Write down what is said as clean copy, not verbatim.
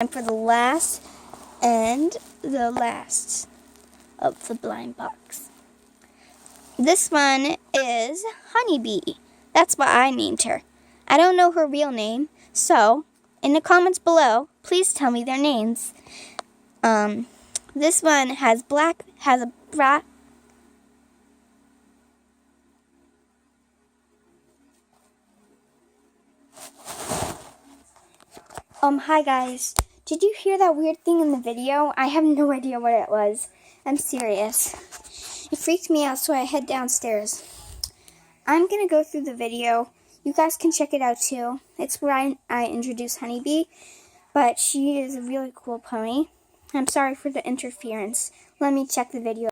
time for the last and the last of the blind box. This one is Honeybee. That's what I named her. I don't know her real name, so in the comments below, please tell me their names. This one has a black. Hi guys. Did you hear that weird thing in the video? I have no idea what it was. I'm serious. It freaked me out, so I head downstairs. I'm going to go through the video. You guys can check it out too. It's where I introduce Honeybee, but she is a really cool pony. I'm sorry for the interference. Let me check the video.